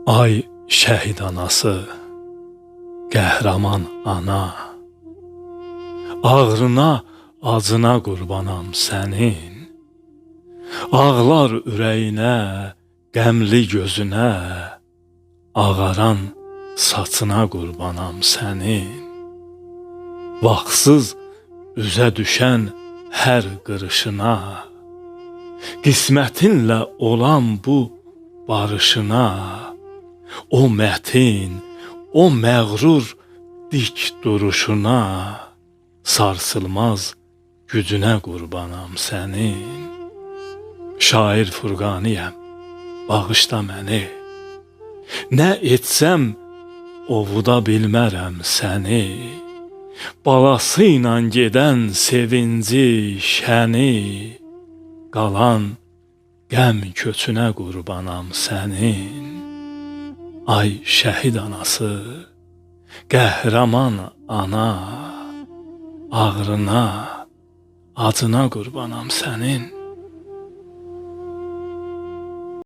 Ay şəhid anası, qəhrəman ana, ağrına, acına qurbanam sənin. Ağlar ürəyinə, qəmli gözünə, ağaran saçına qurbanam sənin. Vaxtsız üzə düşən hər qırışına, qismətinlə olan bu barışına, o mətin, o məğrur dik duruşuna, sarsılmaz gücünə qurbanam sənin. Şair Furqaniyəm, bağışla məni, nə etsəm ovuda bilmərəm səni. Balası ilə gedən sevinci, şəni, qalan qəm köçünə qurbanam sənin. Ay şəhid anası, qəhrəman ana, ağrına, acına qurbanam sənin.